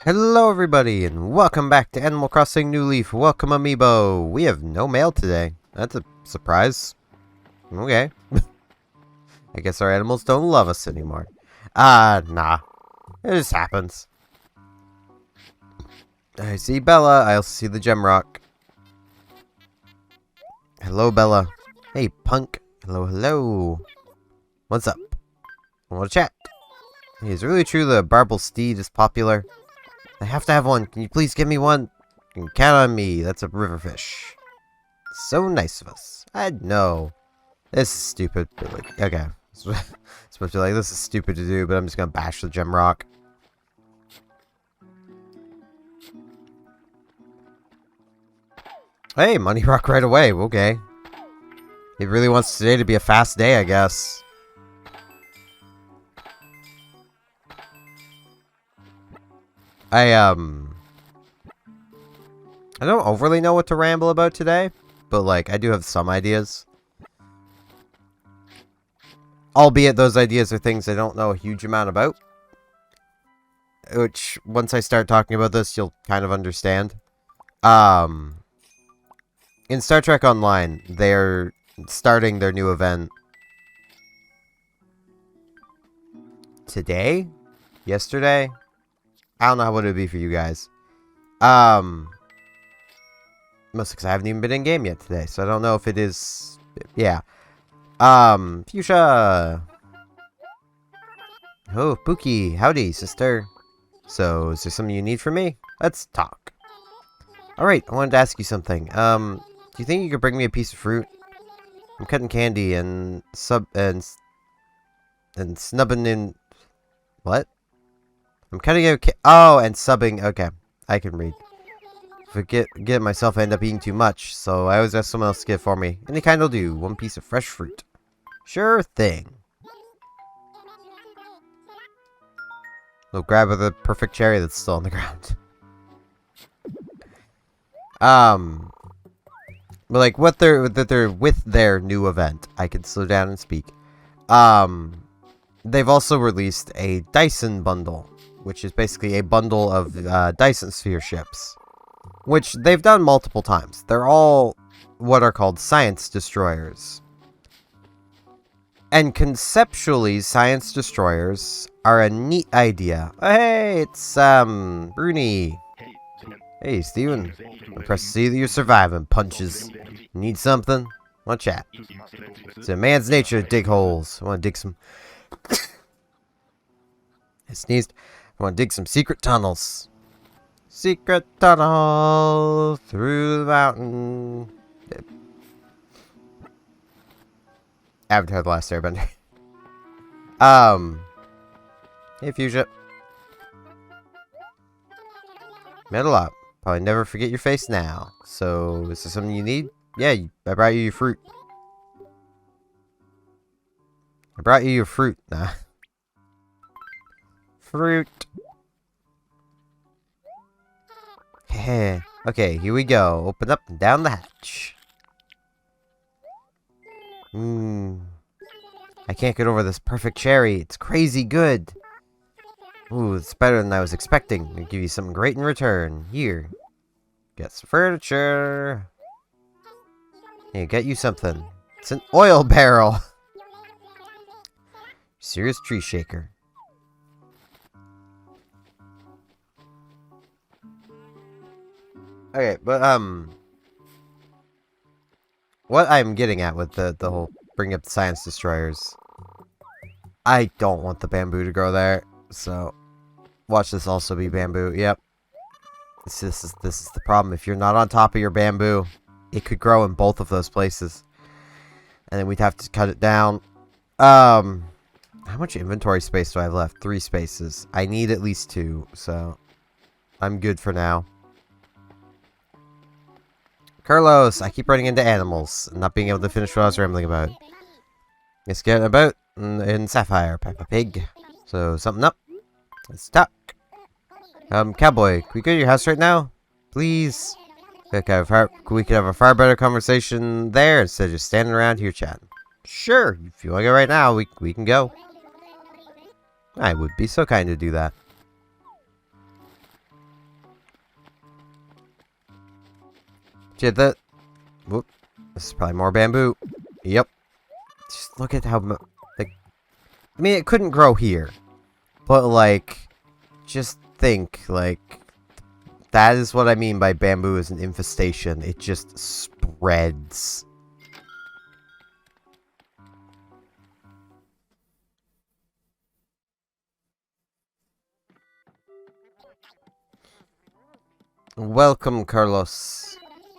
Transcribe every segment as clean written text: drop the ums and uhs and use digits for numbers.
Hello everybody, and welcome back to Animal Crossing New Leaf. Welcome, Amiibo. We have no mail today. That's a surprise. Okay. I guess our animals don't love us anymore. Nah. It just happens. I see Bella. I also see the gem rock. Hello, Bella. Hey, punk. Hello, hello. What's up? I want to chat. Hey, is it really true the Barble Steed is popular? I have to have one. Can you please give me one? You can count on me. That's a river fish. So nice of us. I know. This is stupid. But like, okay. Supposed to be like, this is stupid to do, but I'm just gonna bash the gem rock. Hey, money rock right away. Okay. He really wants today to be a fast day, I guess. I don't overly know what to ramble about today, but like, I do have some ideas. Albeit those ideas are things I don't know a huge amount about. Which, once I start talking about this, you'll kind of understand. In Star Trek Online, they're starting their new event today? Yesterday? I don't know what it would be for you guys. Mostly because I haven't even been in game yet today, so I don't know if it is... Yeah. Fuchsia! Oh, Pookie. Howdy, sister. So, is there something you need from me? Let's talk. Alright, I wanted to ask you something. Do you think you could bring me a piece of fruit? I'm cutting candy and snubbing in... What? I'm cutting out and subbing... Okay, I can read. If I get myself, I end up eating too much, so I always ask someone else to get it for me. Any kind will do. One piece of fresh fruit. Sure thing. Little grab of the perfect cherry that's still on the ground. But like what they're with their new event, I can slow down and speak. They've also released a Dyson bundle, which is basically a bundle of Dyson Sphere ships, which they've done multiple times. They're all what are called science destroyers. And conceptually, science destroyers are a neat idea. Hey, it's Bruni. Hey, Steven. Impressed to see that you're surviving. Punches. Need something? Want to chat? It's a man's nature to dig holes. I want to dig some... I sneezed. I want to dig some secret tunnels. Secret tunnel through the mountain. Avatar: The Last Airbender. Hey, Fuchsia. Metal up. Probably never forget your face now. So, is there something you need? Yeah, I brought you your fruit. I brought you your fruit. Nah. Fruit. Okay, here we go. Open up and down the hatch. I can't get over this perfect cherry. It's crazy good. Ooh, it's better than I was expecting. I'll give you something great in return. Here. Get some furniture. Hey, get you something. It's an oil barrel. Serious tree shaker. Okay, but, what I'm getting at with the whole bring up the science destroyers, I don't want the bamboo to grow there, so watch this also be bamboo. Yep. This is the problem. If you're not on top of your bamboo, it could grow in both of those places. And then we'd have to cut it down. How much inventory space do I have left? 3 spaces. I need at least 2, so I'm good for now. Carlos, I keep running into animals and not being able to finish what I was rambling about. Let's get about in Sapphire, Peppa Pig. So, something up. Let's talk. Cowboy, can we go to your house right now? Please? We could have a far better conversation there instead of just standing around here chatting. Sure, if you want to go right now, we can go. I would be so kind to do that. Did that? Whoop. This is probably more bamboo. Yep. Just look at how... like, I mean, it couldn't grow here. But, like... just think, like... that is what I mean by bamboo is an infestation. It just spreads. Welcome, Carlos.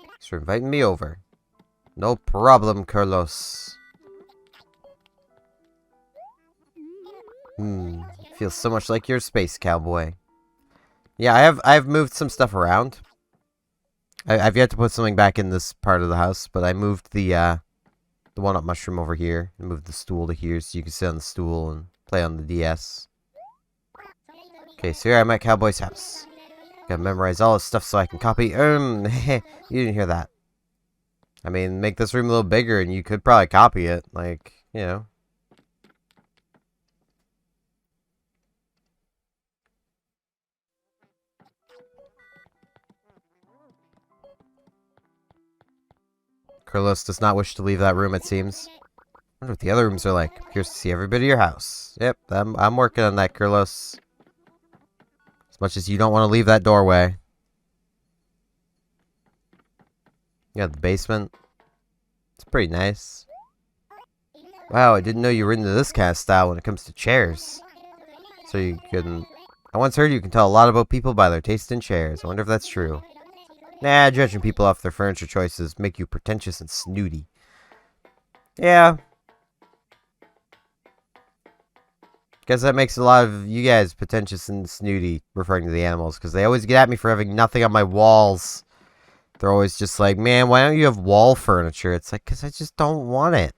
Thanks for inviting me over. No problem, Carlos. Feels so much like your space, cowboy. Yeah, I've moved some stuff around. I've yet to put something back in this part of the house, but I moved the walnut mushroom over here. I moved the stool to here so you can sit on the stool and play on the DS. Okay, so here I'm at Cowboy's house. Gotta memorize all his stuff so I can copy. You didn't hear that. I mean, make this room a little bigger and you could probably copy it. Like, you know. Carlos does not wish to leave that room, it seems. I wonder what the other rooms are like. Curious to see every bit of your house. Yep, I'm working on that, Carlos. As much as you don't want to leave that doorway. Yeah, the basement. It's pretty nice. Wow, I didn't know you were into this kind of style when it comes to chairs. So you can... I once heard you can tell a lot about people by their taste in chairs. I wonder if that's true. Nah, judging people off their furniture choices make you pretentious and snooty. Yeah. Guess that makes a lot of you guys pretentious and snooty, referring to the animals, because they always get at me for having nothing on my walls. They're always just like, man, why don't you have wall furniture? It's like, because I just don't want it.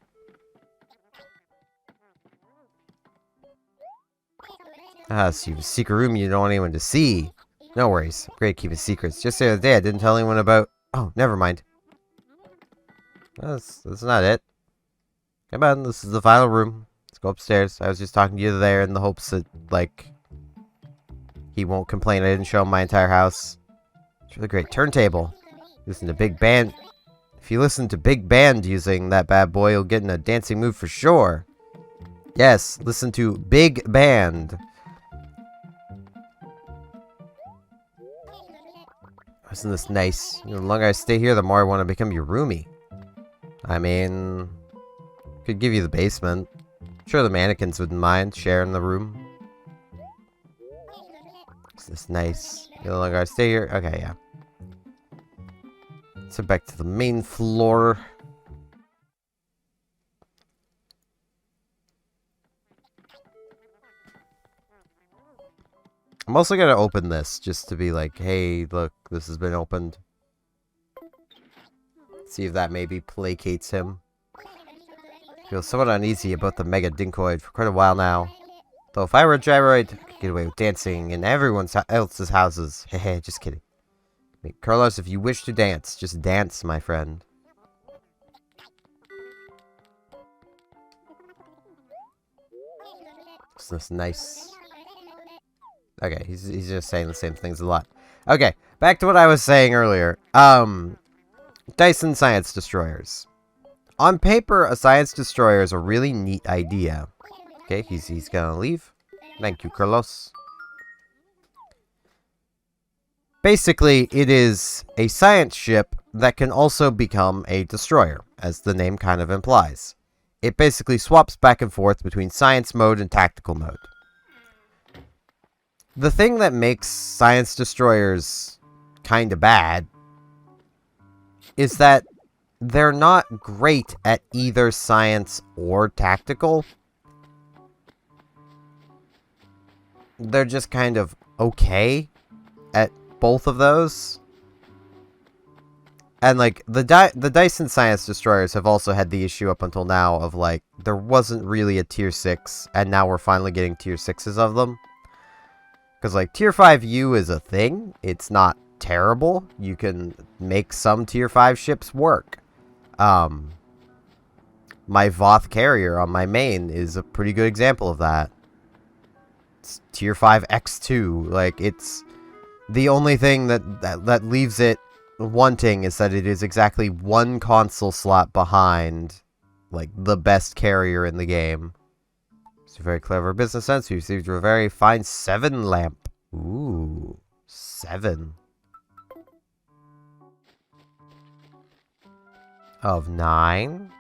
So you have a secret room you don't want anyone to see. No worries. I'm great at keeping secrets. Just the other day, I didn't tell anyone about... Oh, never mind. That's not it. Come on, this is the final room. Let's go upstairs. I was just talking to you there in the hopes that, like... he won't complain I didn't show him my entire house. It's a really great turntable. Listen to big band... If you listen to big band using that bad boy, you'll get in a dancing mood for sure. Yes, listen to big band. Isn't this nice? The longer I stay here, the more I want to become your roomie. I mean... could give you the basement. I'm sure the mannequins wouldn't mind sharing the room. Isn't this nice? The longer I stay here... okay, yeah. So back to the main floor. I'm also gonna open this, just to be like, hey, look, this has been opened. See if that maybe placates him. Feel somewhat uneasy about the Mega Dinkoid for quite a while now. Though if I were a gyroid, I could get away with dancing in everyone else's houses. Hehe, just kidding. I mean, Carlos, if you wish to dance, just dance, my friend. Isn't this nice? Okay, he's just saying the same things a lot. Okay, back to what I was saying earlier. Dyson Science Destroyers. On paper, a Science Destroyer is a really neat idea. Okay, he's gonna leave. Thank you, Carlos. Basically, it is a science ship that can also become a destroyer, as the name kind of implies. It basically swaps back and forth between science mode and tactical mode. The thing that makes science destroyers kind of bad is that they're not great at either science or tactical. They're just kind of okay at both of those. And, like, the Dyson Science Destroyers have also had the issue up until now of, like, there wasn't really a Tier 6, and now we're finally getting Tier 6s of them. Because, like, Tier 5U is a thing. It's not terrible. You can make some Tier 5 ships work. My Voth carrier on my main is a pretty good example of that. It's Tier 5 X2. Like, it's... The only thing that leaves it wanting is that it is exactly one console slot behind, like, the best carrier in the game. It's a very clever business sense. We received a very fine 7 lamp. Ooh, 7. Of 9?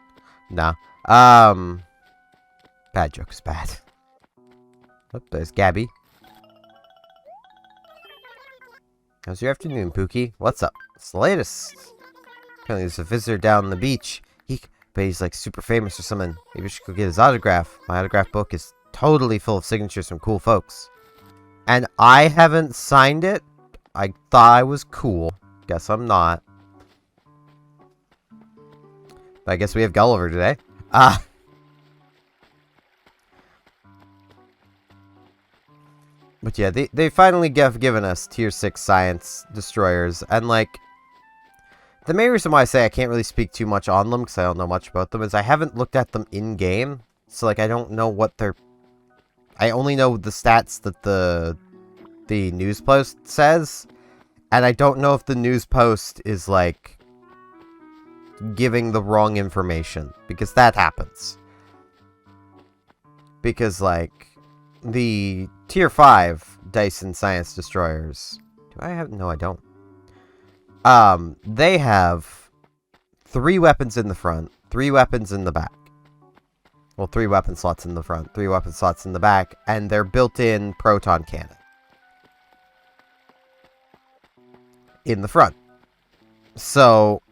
Nah. Bad joke's bad. Oh, there's Gabby. How's your afternoon, Pookie? What's up? What's the latest? Apparently there's a visitor down the beach. But he's like super famous or something. Maybe we should go get his autograph. My autograph book is totally full of signatures from cool folks. And I haven't signed it. I thought I was cool. Guess I'm not. But I guess we have Gulliver today. But yeah, they finally have given us Tier 6 Science Destroyers, and, like, the main reason why I say I can't really speak too much on them, because I don't know much about them, is I haven't looked at them in-game, so, like, I don't know what they're... I only know the stats that the news post says, and I don't know if the news post is, like, giving the wrong information, because that happens. Because, like... The Tier 5 Dyson Science Destroyers. Do I have... No, I don't. They have 3 weapons in the front, 3 weapons in the back. Well, 3 weapon slots in the front, 3 weapon slots in the back, and they're built-in proton cannon. In the front. So,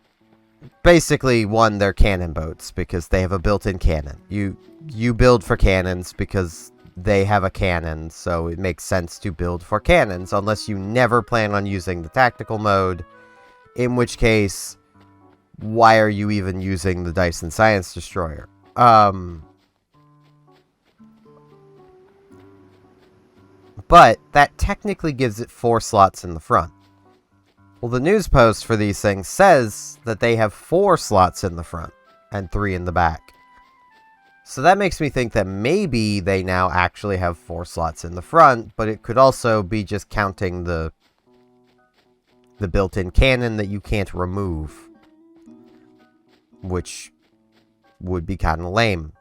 basically, one, they're cannon boats, because they have a built-in cannon. You build for cannons, because... they have a cannon, so it makes sense to build for cannons, unless you never plan on using the tactical mode, in which case, why are you even using the Dyson Science Destroyer? But that technically gives it 4 slots in the front. Well, the news post for these things says that they have 4 slots in the front, and 3 in the back. So that makes me think that maybe they now actually have 4 slots in the front, but it could also be just counting the built-in cannon that you can't remove. Which would be kind of lame.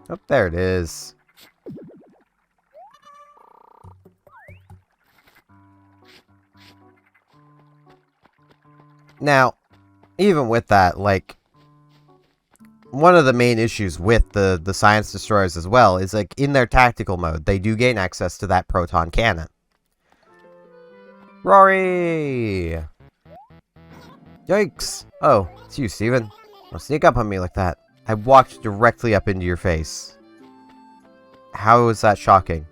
Oh, there it is. Now, even with that, like, one of the main issues with the Science Destroyers as well is, like, in their tactical mode, they do gain access to that proton cannon. Rory! Yikes! Oh, it's you, Steven. Don't sneak up on me like that. I walked directly up into your face. How is that shocking?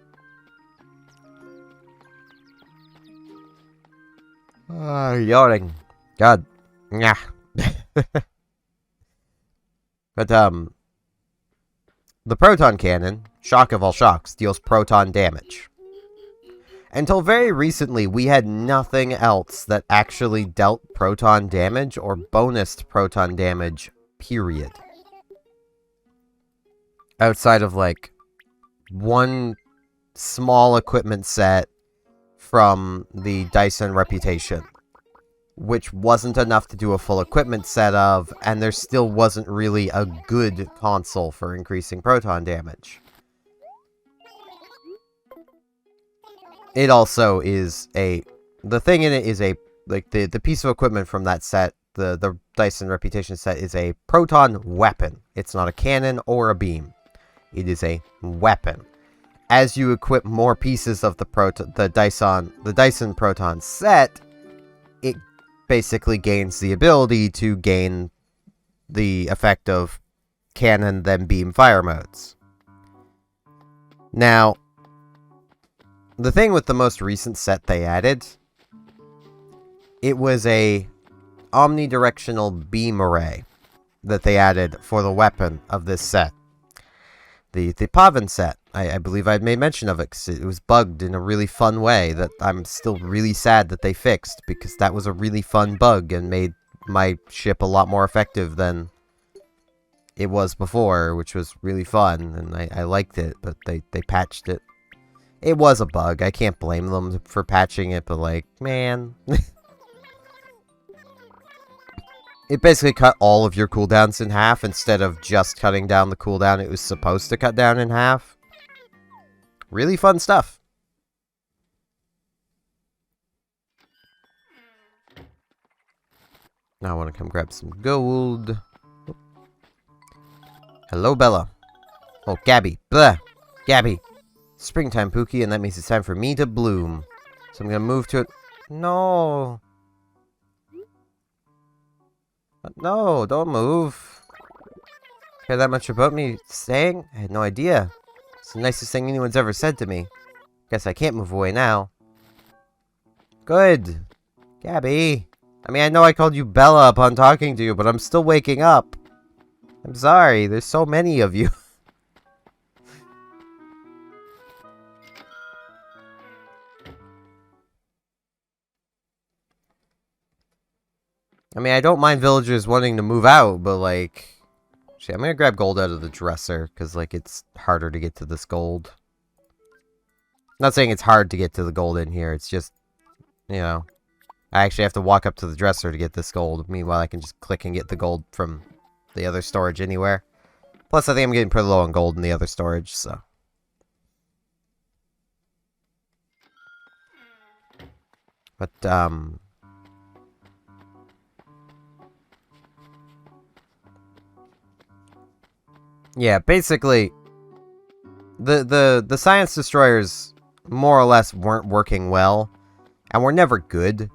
Yawning. God. Yeah. But, the proton cannon, shock of all shocks, deals proton damage. Until very recently, we had nothing else that actually dealt proton damage or bonused proton damage, period. Outside of, like, one small equipment set from the Dyson Reputation, which wasn't enough to do a full equipment set of, and there still wasn't really a good console for increasing proton damage. It also is a... The thing in it is a... Like, the piece of equipment from that set, the Dyson Reputation set, is a proton weapon. It's not a cannon or a beam. It is a weapon. As you equip more pieces of the Dyson Proton set, it basically gains the ability to gain the effect of cannon then beam fire modes. Now, The thing with the most recent set they added, it was a omnidirectional beam array that they added for the weapon of this set. The Pavin set. I believe I'd made mention of it because it was bugged in a really fun way that I'm still really sad that they fixed, because that was a really fun bug and made my ship a lot more effective than it was before, which was really fun, and I liked it, but they patched it. It was a bug. I can't blame them for patching it, but like, man. It basically cut all of your cooldowns in half instead of just cutting down the cooldown it was supposed to cut down in half. Really fun stuff. Now I want to come grab some gold. Hello, Bella. Oh, Gabby. Blah. Gabby. Springtime, Pookie, and that means it's time for me to bloom. So I'm going to move to it. No. No, don't move. Care that much about me staying? I had no idea. It's the nicest thing anyone's ever said to me. Guess I can't move away now. Good. Gabby. I mean, I know I called you Bella upon talking to you, but I'm still waking up. I'm sorry, there's so many of you. I mean, I don't mind villagers wanting to move out, but like... Actually, I'm gonna grab gold out of the dresser, because like, it's harder to get to this gold. Not saying it's hard to get to the gold in here, it's just, you know... I actually have to walk up to the dresser to get this gold. Meanwhile, I can just click and get the gold from the other storage anywhere. Plus, I think I'm getting pretty low on gold in the other storage, so... But, yeah, basically, the Science Destroyers more or less weren't working well, and were never good,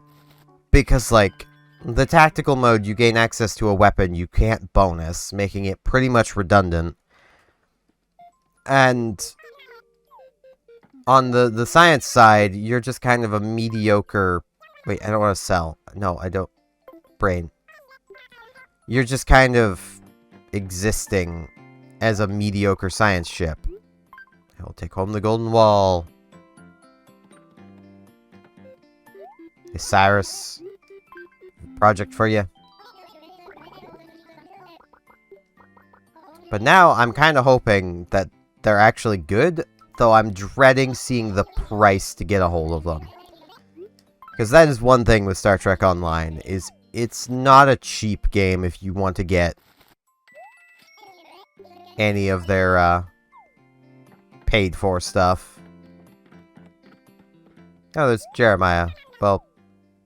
because, like, the tactical mode, you gain access to a weapon you can't bonus, making it pretty much redundant. And on the science side, you're just kind of a mediocre... Wait, I don't want to sell. No, I don't. Brain. You're just kind of existing as a mediocre science ship. I'll take home the golden wall. Hey, Cyrus. Project for you. But now I'm kind of hoping that they're actually good, though I'm dreading seeing the price to get a hold of them. Because that is one thing with Star Trek Online, is it's not a cheap game if you want to get any of their paid for stuff. Oh, there's Jeremiah. Well,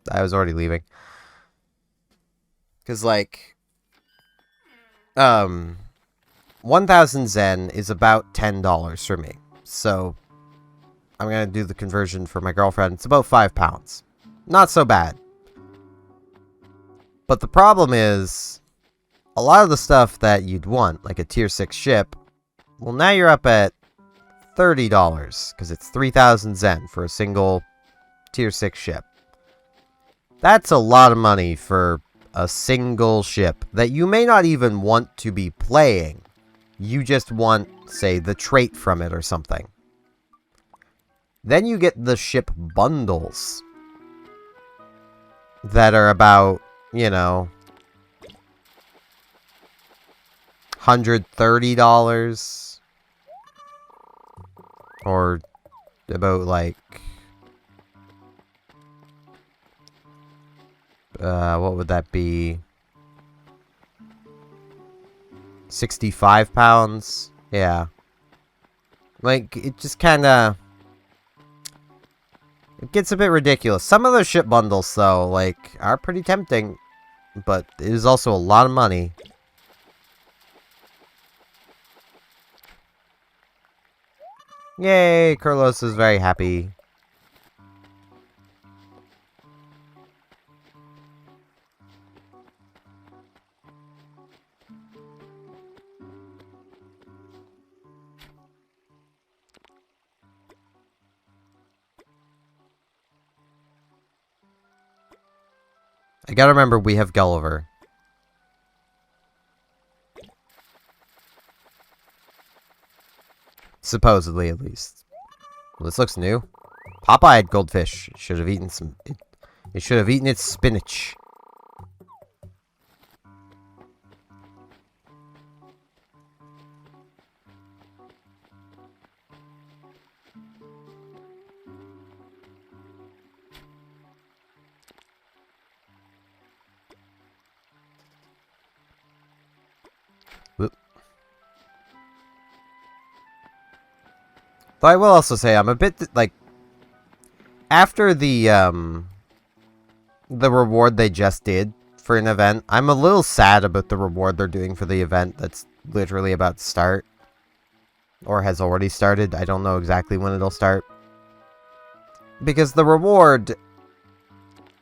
I was already leaving. Because, like, 1,000 Zen is about $10 for me. So, I'm going to do the conversion for my girlfriend. It's about £5. Not so bad. But the problem is, a lot of the stuff that you'd want, like a tier 6 ship, well, now you're up at $30, because it's 3,000 Zen for a single tier 6 ship. That's a lot of money for a single ship that you may not even want to be playing. You just want, say, the trait from it or something. Then you get the ship bundles that are about, you know, $130 or about like what would that be? £65? Yeah. Like, it just kinda... It gets a bit ridiculous. Some of those ship bundles, though, like, are pretty tempting. But it is also a lot of money. Yay! Carlos is very happy. I gotta remember we have Gulliver. Supposedly, at least. Well, this looks new. Popeye goldfish. Should have eaten some... It should have eaten its spinach. Whoop. Though I will also say, I'm a bit, like... After the reward they just did for an event, I'm a little sad about the reward they're doing for the event that's literally about to start. Or has already started. I don't know exactly when it'll start. Because the reward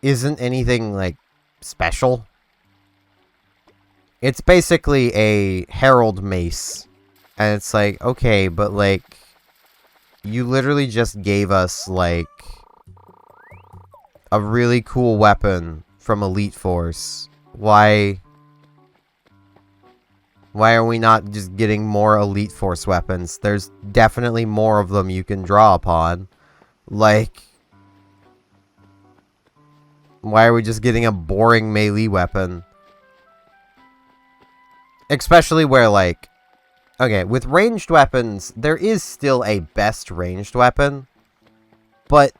isn't anything, like, special. It's basically a Herald Mace. And it's like, okay, but, like, you literally just gave us, like, a really cool weapon from Elite Force. Why are we not just getting more Elite Force weapons? There's definitely more of them you can draw upon. Like, why are we just getting a boring melee weapon? Especially where, like, okay, with ranged weapons, there is still a best ranged weapon, but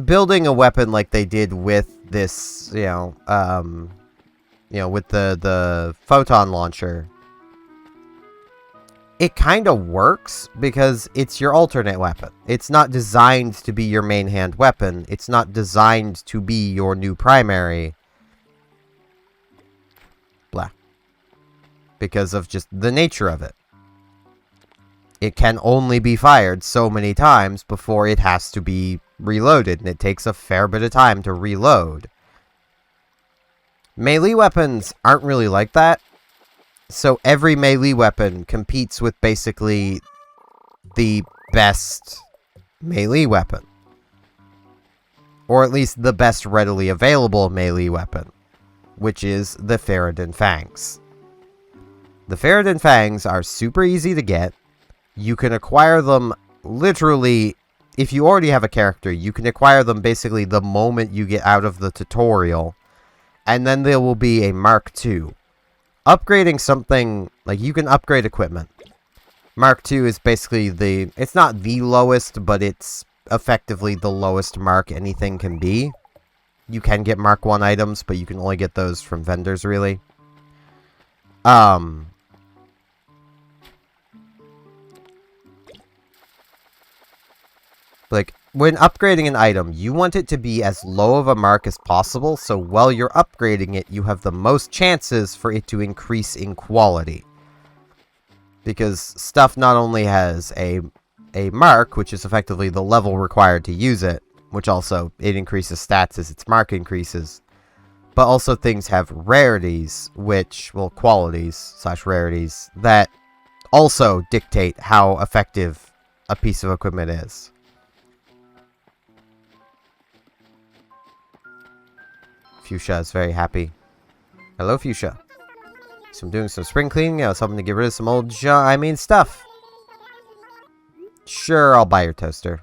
building a weapon like they did with this, with the photon launcher, it kind of works because it's your alternate weapon. It's not designed to be your main hand weapon. It's not designed to be your new primary. Blah. Because of just the nature of it. It can only be fired so many times before it has to be reloaded, and it takes a fair bit of time to reload. Melee weapons aren't really like that, so every melee weapon competes with basically the best melee weapon. Or at least the best readily available melee weapon, which is the Ferrodin Fangs. The Ferrodin Fangs are super easy to get. You can acquire them literally, if you already have a character, you can acquire them basically the moment you get out of the tutorial. And then there will be a Mark II. Upgrading something, like, you can upgrade equipment. Mark II is basically it's not the lowest, but it's effectively the lowest mark anything can be. You can get Mark I items, but you can only get those from vendors, really. Like, when upgrading an item, you want it to be as low of a mark as possible, so while you're upgrading it, you have the most chances for it to increase in quality. Because stuff not only has a mark, which is effectively the level required to use it, which also, it increases stats as its mark increases, but also things have rarities, qualities/rarities, that also dictate how effective a piece of equipment is. Fuchsia is very happy. Hello, Fuchsia. So I'm doing some spring cleaning. I was hoping to get rid of some old stuff. Sure, I'll buy your toaster.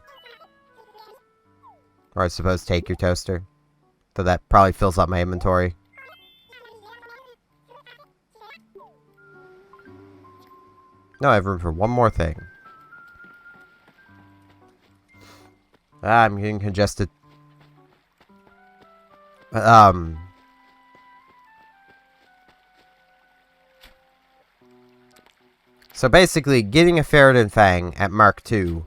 Or I suppose take your toaster. Though that probably fills up my inventory. No, I have room for one more thing. Ah, I'm getting congested. So basically, getting a Ferrodin Fang at Mark II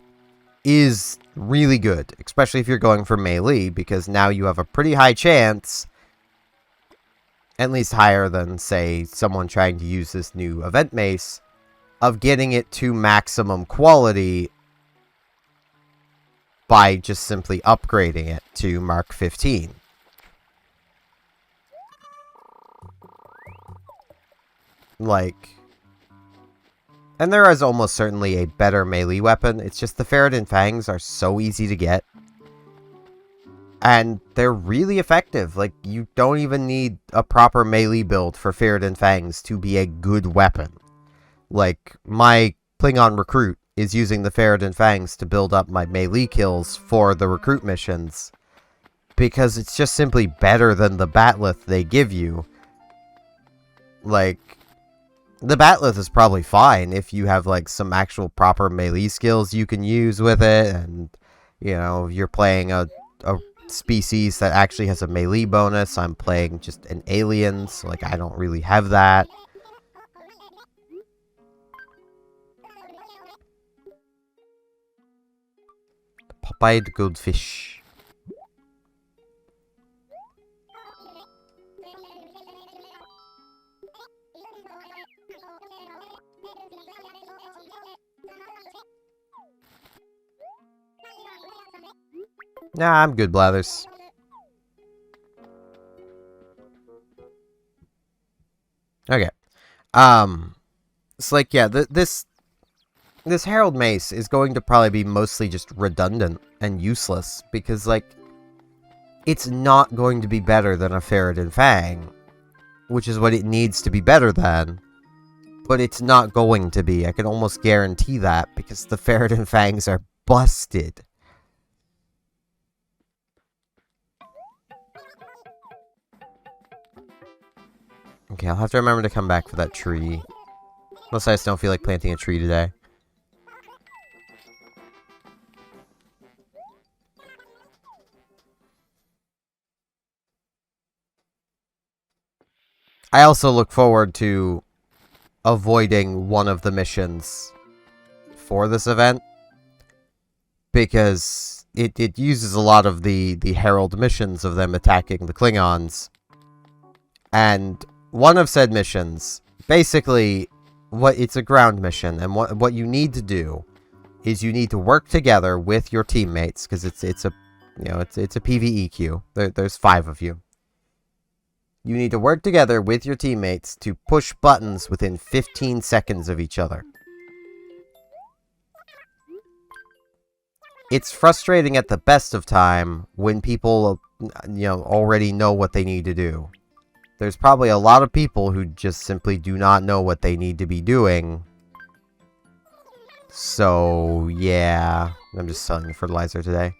is really good, especially if you're going for melee, because now you have a pretty high chance, at least higher than, say, someone trying to use this new event mace, of getting it to maximum quality by just simply upgrading it to Mark 15. Like, and there is almost certainly a better melee weapon. It's just the Ferrodin Fangs are so easy to get. And they're really effective. Like, you don't even need a proper melee build for Ferret Fangs to be a good weapon. Like, my Klingon recruit is using the Ferret Fangs to build up my melee kills for the recruit missions. Because it's just simply better than the Batleth they give you. Like, the Batleth is probably fine if you have, like, some actual proper melee skills you can use with it. And, you know, you're playing a species that actually has a melee bonus. I'm playing just an alien, so, like, I don't really have that. Popeyed goldfish. Nah, I'm good, Blathers. Okay. It's like, yeah, this Herald Mace is going to probably be mostly just redundant and useless, because, like, it's not going to be better than a Ferret Fang, which is what it needs to be better than, but it's not going to be. I can almost guarantee that, because the Ferret Fangs are busted. Okay, I'll have to remember to come back for that tree. Unless I just don't feel like planting a tree today. I also look forward to avoiding one of the missions for this event, because it uses a lot of the Herald missions of them attacking the Klingons. And one of said missions, basically, it's a ground mission, and what you need to do is you need to work together with your teammates, because it's a PvE queue. There's 5 of you. You need to work together with your teammates to push buttons within 15 seconds of each other. It's frustrating at the best of time when people, already know what they need to do. There's probably a lot of people who just simply do not know what they need to be doing. So, yeah. I'm just selling the fertilizer today.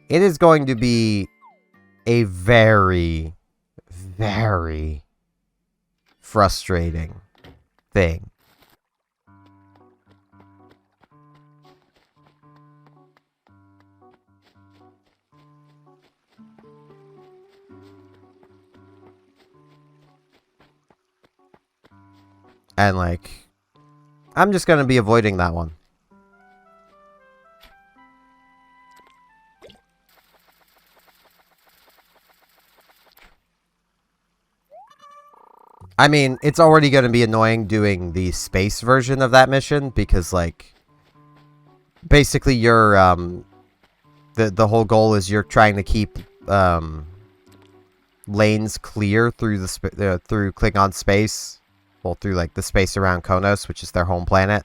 It is going to be a very, very frustrating thing. And, like, I'm just going to be avoiding that one. I mean, it's already going to be annoying doing the space version of that mission, because, like, basically you're, the whole goal is you're trying to keep, lanes clear through through Klingon space. Well, through, like, the space around Konos, which is their home planet,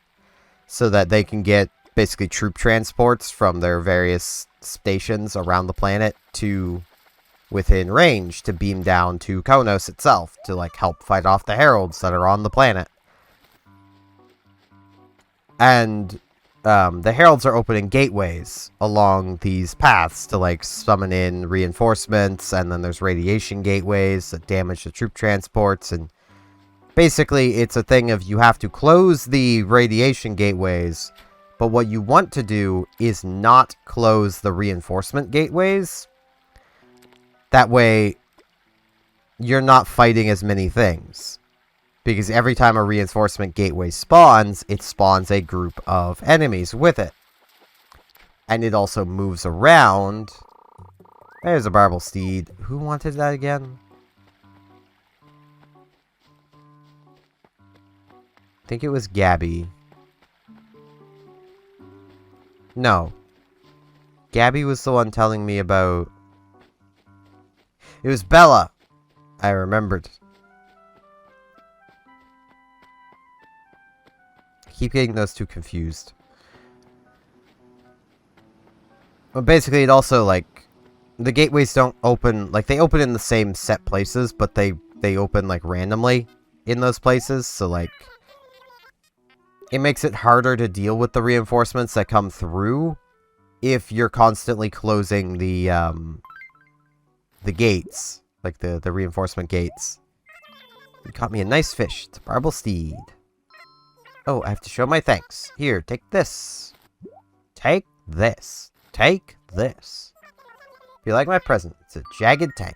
so that they can get, basically, troop transports from their various stations around the planet to within range to beam down to Konos itself to, like, help fight off the Heralds that are on the planet. And the Heralds are opening gateways along these paths to, like, summon in reinforcements, and then there's radiation gateways that damage the troop transports, and basically it's a thing of you have to close the radiation gateways, but what you want to do is not close the reinforcement gateways. That way, you're not fighting as many things. Because every time a reinforcement gateway spawns, it spawns a group of enemies with it. And it also moves around. There's a Barble Steed. Who wanted that again? I think it was Gabby. No. Gabby was the one telling me about... It was Bella. I remembered. I keep getting those two confused. But basically, it also, like, the gateways don't open, like, they open in the same set places, but they open, like, randomly in those places, so, like, it makes it harder to deal with the reinforcements that come through if you're constantly closing the gates, like, the reinforcement gates. You caught me a nice fish. It's a barbel steed. Oh, I have to show my thanks. Here, take this. Take this. Take this. If you like my present, it's a jagged tank.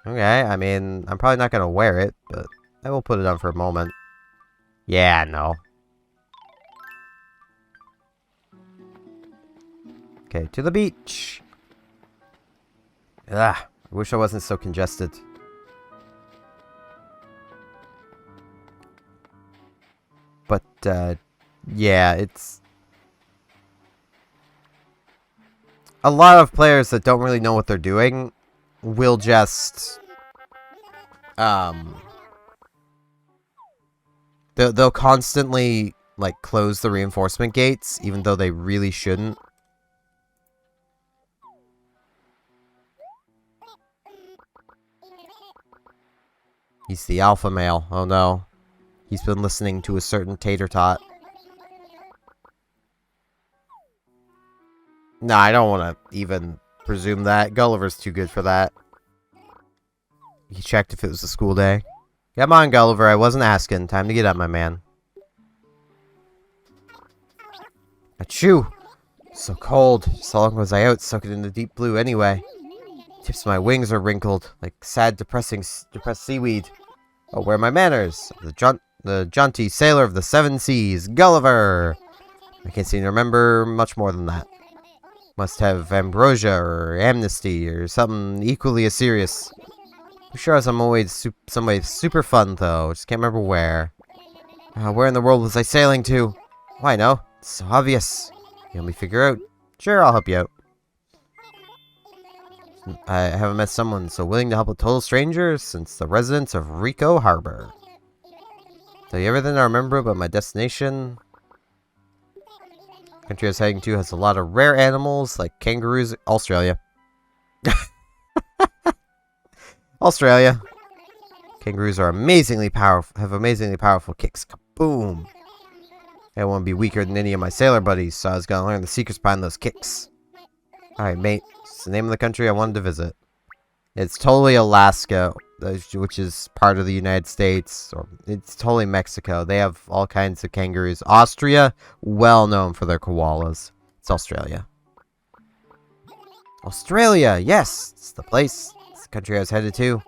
Okay, I mean, I'm probably not going to wear it, but I will put it on for a moment. Yeah, no. Okay, to the beach. Ugh, I wish I wasn't so congested. But, yeah, it's... a lot of players that don't really know what they're doing will just... They'll constantly, like, close the reinforcement gates, even though they really shouldn't. He's the alpha male. Oh no. He's been listening to a certain tater tot. No, I don't want to even presume that. Gulliver's too good for that. He checked if it was a school day. Come on, Gulliver. I wasn't asking. Time to get up, my man. Achoo! So cold. So long was I out, soaking in the deep blue anyway. Tips of my wings are wrinkled, like sad, depressed seaweed. Oh, where are my manners? The jaunty sailor of the seven seas, Gulliver! I can't seem to remember much more than that. Must have ambrosia or amnesty or something equally as serious. I'm sure some way super fun though. Just can't remember where. Where in the world was I sailing to? Why no? It's so obvious. You help me figure out. Sure, I'll help you out. I haven't met someone so willing to help a total stranger since the residents of Rico Harbor. Tell you everything I remember about my destination. The country I was heading to has a lot of rare animals like kangaroos. Australia. Australia. Kangaroos are amazingly powerful. Have amazingly powerful kicks. Kaboom! I won't be weaker than any of my sailor buddies, so I was gonna learn the secrets behind those kicks. Alright, mate. It's the name of the country I wanted to visit. It's totally Alaska, which is part of the United States. Or it's totally Mexico. They have all kinds of kangaroos. Austria, well known for their koalas. It's Australia. Australia! Yes! It's the place. It's the country I was headed to.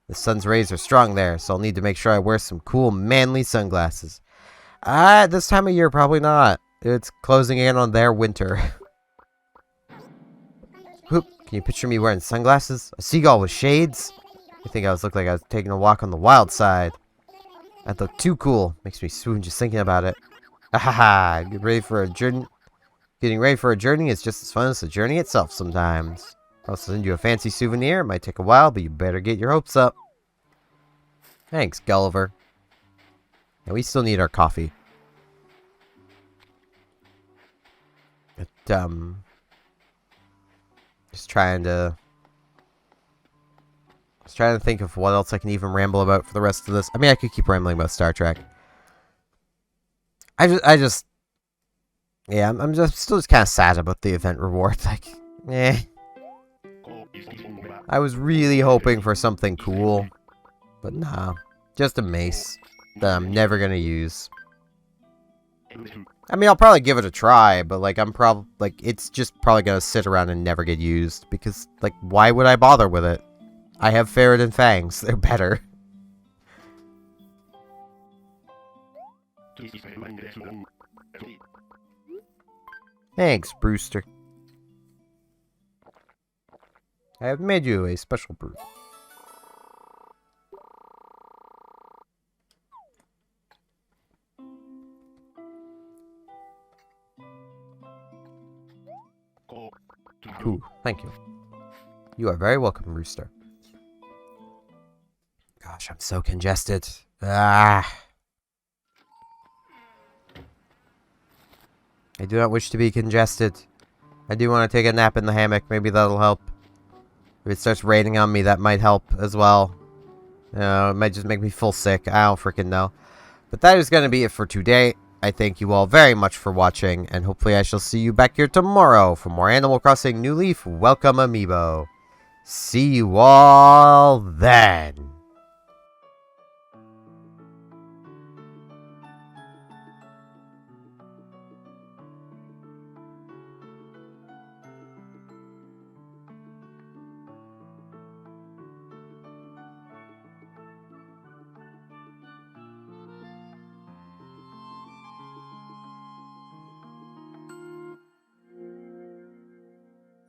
The sun's rays are strong there, so I'll need to make sure I wear some cool, manly sunglasses. This time of year, probably not. It's closing in on their winter. Whoop, can you picture me wearing sunglasses? A seagull with shades? I think I looked like I was taking a walk on the wild side. That looked too cool. Makes me swoon just thinking about it. Ahaha, get ready for a journey. Getting ready for a journey is just as fun as the journey itself sometimes. I'll send you a fancy souvenir. It might take a while, but you better get your hopes up. Thanks, Gulliver. And we still need our coffee. But, just trying to think of what else I can even ramble about for the rest of this. I mean, I could keep rambling about Star Trek. Yeah, I'm still kind of sad about the event reward. Like, eh. I was really hoping for something cool, but nah, just a mace that I'm never gonna use. I mean, I'll probably give it a try, but like, it's just probably gonna sit around and never get used because, like, why would I bother with it? I have Ferret and Fangs; they're better. Thanks, Brewster. I have made you a special brew. Cool, thank you. You are very welcome, Rooster. Gosh, I'm so congested. Ah. I do not wish to be congested. I do want to take a nap in the hammock. Maybe that'll help. If it starts raining on me, that might help as well. It might just make me feel sick. I don't freaking know. But that is going to be it for today. I thank you all very much for watching, and hopefully I shall see you back here tomorrow for more Animal Crossing New Leaf Welcome Amiibo. See you all then.